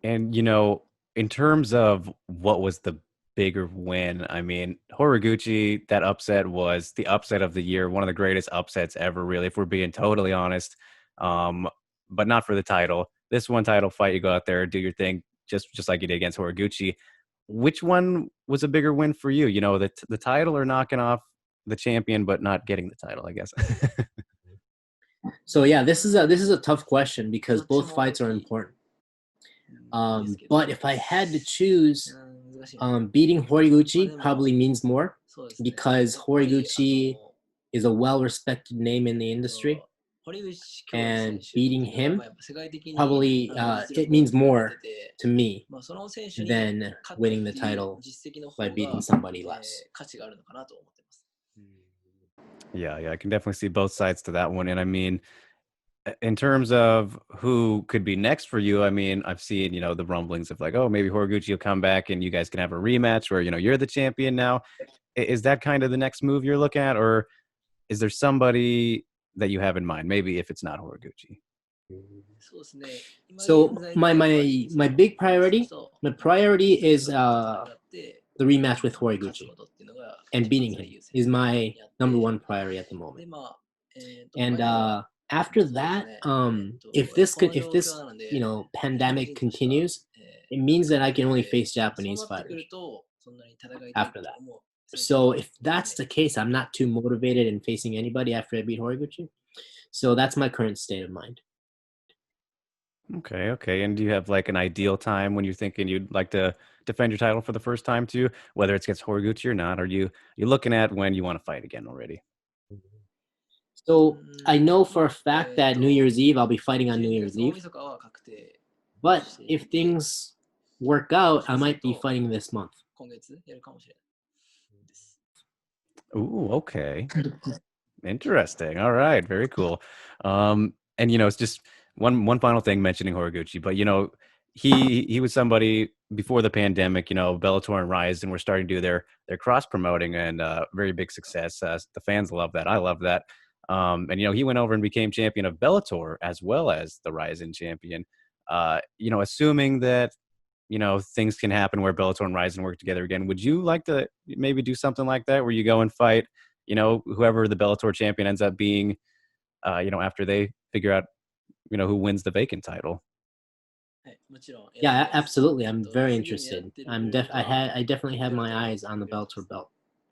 And, you know, in terms of what was the bigger win, I mean, Horiguchi, that upset was the upset of the year, one of the greatest upsets ever, really, if we're being totally honest. Um, but not for the title. This one title fight, you go out there, do your thing, just like you did against Horiguchi. Which one was a bigger win for you? You know, the title or knocking off the champion, but not getting the title, I guess. So yeah, this is a tough question because both fights are important. But if I had to choose, beating Horiguchi probably means more because Horiguchi is a well-respected name in the industry, and beating him probably it means more to me than winning the title by beating somebody less. Yeah, yeah, I can definitely see both sides to that one. And I mean, in terms of who could be next for you, I mean, I've seen, you know, the rumblings of like, oh, maybe Horiguchi will come back and you guys can have a rematch where, you know, you're the champion now. Is that kind of the next move you're looking at? Or is there somebody that you have in mind? Maybe if it's not Horiguchi. So my big priority, my priority is the rematch with Horiguchi, and beating him is my number one priority at the moment. And after that, if this pandemic continues, it means that I can only face Japanese fighters after that. So if that's the case, I'm not too motivated in facing anybody after I beat Horiguchi. So that's my current state of mind. Okay, okay. And do you have like an ideal time when you're thinking you'd like to defend your title for the first time too, whether it's against Horiguchi or not? Are you looking at when you want to fight again already? So I know for a fact that New Year's Eve I'll be fighting on New Year's Eve. But if things work out, I might be fighting this month. Ooh, okay. Interesting. All right, very cool. And you know, it's just one final thing mentioning Horiguchi, but you know, he was somebody before the pandemic. You know, Bellator and RIZIN were starting to do their cross promoting and very big success. The fans love that. I love that. And you know, he went over and became champion of Bellator as well as the RIZIN champion. You know, assuming that you know things can happen where Bellator and RIZIN work together again, would you like to maybe do something like that where you go and fight? You know, whoever the Bellator champion ends up being, you know, after they figure out, you know, who wins the vacant title. Yeah, absolutely. I'm very interested. I definitely have my eyes on the Bellator belt.